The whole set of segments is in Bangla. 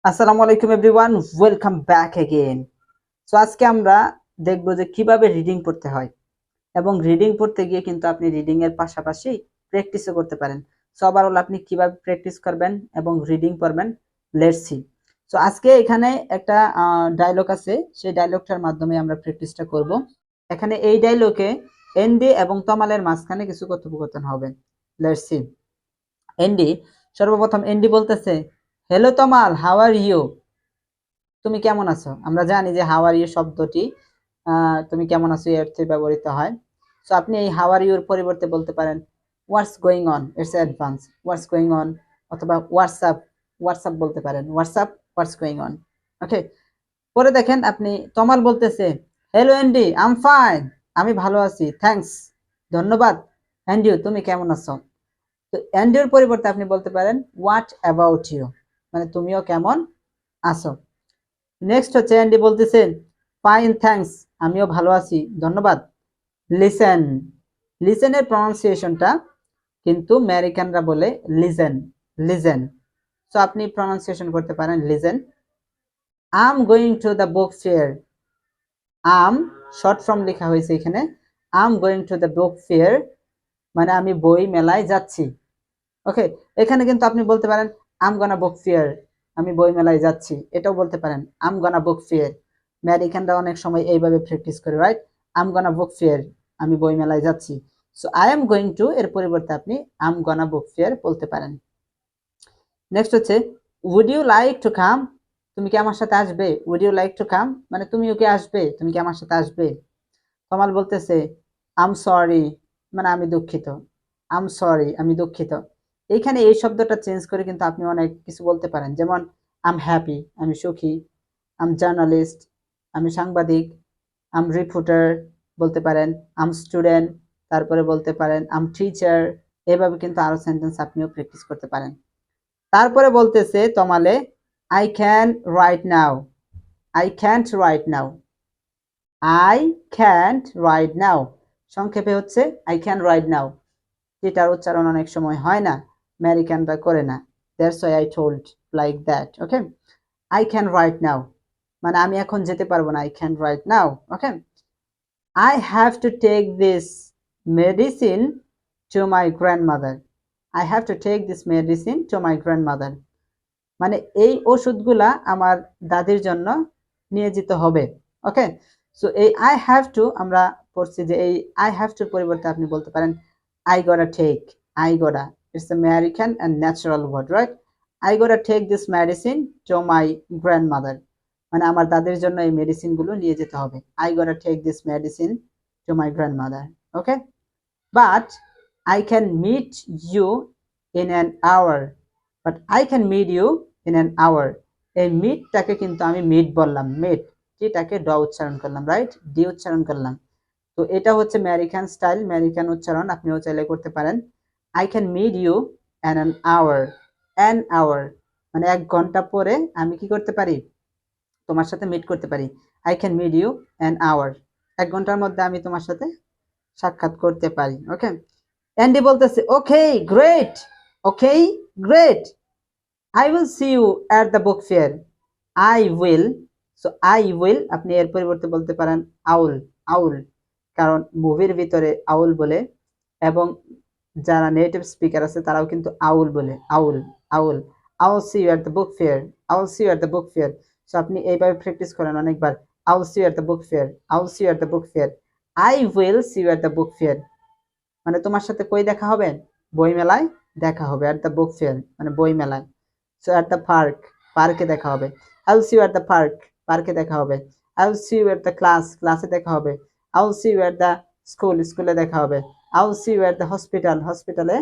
আসসালামু আলাইকুম everyone, welcome back again. So আজকে আমরা দেখব যে কিভাবে রিডিং পড়তে হয় এবং রিডিং পড়তে গিয়ে কিন্তু আপনি রিডিং এর পাশাপাশি প্র্যাকটিসও করতে পারেন। সো ওভারঅল আপনি কিভাবে প্র্যাকটিস করবেন এবং রিডিং পড়বেন, লেটস সি। সো আজকে এখানে একটা ডায়লগ আছে, সেই ডায়লগটার মাধ্যমে আমরা প্র্যাকটিসটা করব। এখানে এই ডায়লগে এনডি এবং তমালের মাঝখানে কিছু কথোপকথন হবে। Let's see. এনডি, সর্বপ্রথম এনডি বলতেছে, hello Tamal, how are you? তুমি কেমন আছো? আমরা জানি যে হাউ আর ইউ শব্দটি তুমি কেমন আছো এই অর্থে ব্যবহৃত হয়। সো আপনি এই হাউ আর ইউর পরিবর্তে বলতে পারেন what's going on, it's advance, what's going on, অথবা হোয়াটসঅ্যাপ, হোয়াটসঅ্যাপ বলতে পারেন, হোয়াটসঅ্যাপ, হোয়াটস গোয়িং অন। ওকে, পরে দেখেন আপনি তমাল বলতেছে, হ্যালো এন্ডি, আই এম ফাইন, আমি ভালো আছি, থ্যাঙ্কস, ধন্যবাদ। অ্যান্ড ইউ, তুমি কেমন আছো? তো অ্যান্ড ইউর পরিবর্তে আপনি বলতে পারেন হোয়াট অ্যাবাউট ইউ, মানে তুমিও কেমন আছো। নেক্সট হচ্ছে অ্যান্ডি বলতেছেন, ফাইন থ্যাঙ্কস, আমিও ভালো আছি, ধন্যবাদ। লিসেন, লিসেনের প্রনাউন্সিয়েশনটা কিন্তু আমেরিকানরা বলে লিজেন, লিজেন। সো আপনি প্রনাউন্সিয়েশন করতে পারেন listen. I am going to the book fair, I'm short form লেখা হয়েছে এখানে, I am going to the book fair মানে আমি বই মেলায় যাচ্ছি। ওকে, এখানে কিন্তু আপনি বলতে পারেন আম গনা বুক ফেয়ার, আমি বই মেলায় যাচ্ছি, এটাও বলতে পারেন আম গনা বুক ফেয়ার। আমেরিকানরা অনেক সময় এইভাবে প্র্যাকটিস করে, রাইট? আম গনা বুক ফেয়ার, আমি বই মেলায় যাচ্ছি। So I am going two এর পরিবর্তে আপনি আম গনা বুক ফেয়ার বলতে পারেন। নেক্সট হচ্ছে would you like to come, তুমি কি আমার সাথে আসবে? Would you like to come মানে তুমিও কি আসবে, তুমি কি আমার সাথে আসবে? কমাল বলতেছে আম সরি, মানে আমি দুঃখিত, আম সরি, আমি দুঃখিত। এইখানে এই শব্দটা চেঞ্জ করে কিন্তু আপনি অনেক কিছু বলতে পারেন, যেমন আম হ্যাপি, আমি সুখী, আম জার্নালিস্ট, আমি সাংবাদিক, আম রিপোর্টার বলতে পারেন, আম স্টুডেন্ট, তারপরে বলতে পারেন আম টিচার। এভাবে কিন্তু আরো সেন্টেন্স আপনিও প্র্যাকটিস করতে পারেন। তারপরে বলতেছে তমালে, I can right now, I can't write now, I can't write now, সংক্ষেপে হচ্ছে আই ক্যান রাইট নাও, যেটার উচ্চারণ অনেক সময় হয় না, আমেরিকানরা করে না। That's why I told like that. Okay, I can right now মানে আমি এখন যেতে পারবো না, I can right now. Okay, I have to take this medicine to my grandmother, I have to take this medicine to my grandmother মানে এই ওষুধগুলা আমার দাদির জন্য নিয়ে যেতে হবে। ওকে, সো এই আই হ্যাভ টু আমরা পড়ছি যে এই আই হ্যাভ টুর পরিবর্তে আপনি বলতে পারেন I gotta take, I gotta, it's American and natural word, right? I gotta take this medicine to my grandmother মানে আমার দাদির জন্য এই মেডিসিন গুলো নিয়ে যেতে হবে। I gotta take this medicine to my grandmother. Okay, but I can meet you in an hour, but I can meet you in an hour, এই মিটটাকে কিন্তু আমি মিট বললাম, মিট, যেটাকে ড উচ্চারণ করলাম, রাইট? ডি উচ্চারণ করলাম। তো এটা হচ্ছে আমেরিকান স্টাইল, আমেরিকান উচ্চারণ, আপনিও চাইলে করতে পারেন। I can meet you an an hour, an hour মানে 1 ঘন্টা পরে আমি কি করতে পারি, তোমার সাথে মিট করতে পারি। I can meet you an hour, 1 ঘন্টার মধ্যে আমি তোমার সাথে সাক্ষাৎ করতে পারি। ওকে, অ্যান্ডি বলতেছে okay great, okay great, I will see you at the book fair. I will, so I will আপনি এর পরিবর্তে বলতে পারেন আউল, আউল, কারণ মুভির ভিতরে আউল বলে এবং যারা নেটিভ স্পিকার আছে তারাও কিন্তু আউল বলে, আউল, আউল। I will see you at the book fair, I will see you at the book fair। So আপনি এইভাবে প্র্যাকটিস করেন অনেকবার, I will see you at the book fair, I will see you at the book fair, I will see you at the book fair মানে তোমার সাথে কই দেখা হবে, বই মেলায় দেখা হবে, at the book fair মানে বই মেলায়। সো at the park, পার্কে দেখা হবে। I will see you at the park, পার্কে দেখা হবে। I will see you at the class, ক্লাসে দেখা হবে। I will see you at the school, স্কুলে দেখা হবে। I will see you at the hospital, হসপিটালে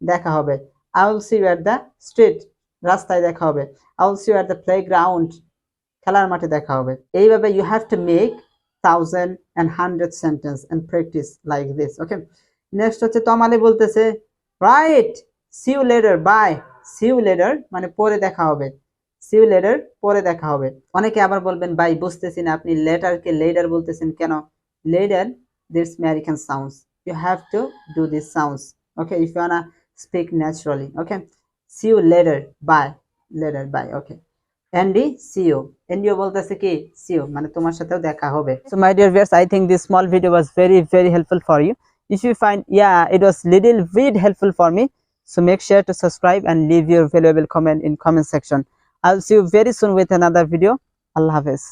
দেখা হবে। I will see you at the street, রাস্তায় দেখা হবে। I will see you at the playground, খেলার মাঠে দেখা হবে। এইভাবে you have to make 1000 and 100 sentence and practice like this. Okay, next হচ্ছে তমালি বলতেছে right, see you later, bye, see you later মানে পরে দেখা হবে, সি ইউ লেটার পরে দেখা হবে। অনেকে আবার বলবেন ভাই বুঝতেছি না আপনি লেটারকে লেটার বলতেছেন কেন? Later, this American sounds, you have to do this sounds. Okay, if you wanna speak naturally. Okay, see you later, bye, later, bye. Okay, এনডি সিও, এনডিও বলতেছে কি সিও, মানে তোমার সাথেও দেখা হবে। So my dear viewers, I think this small video was very helpful for you. If you find, yeah, it was little bit helpful for me, so make sure to subscribe and leave your valuable comment in comment section. I'll see you very soon with another video. Allah Hafiz.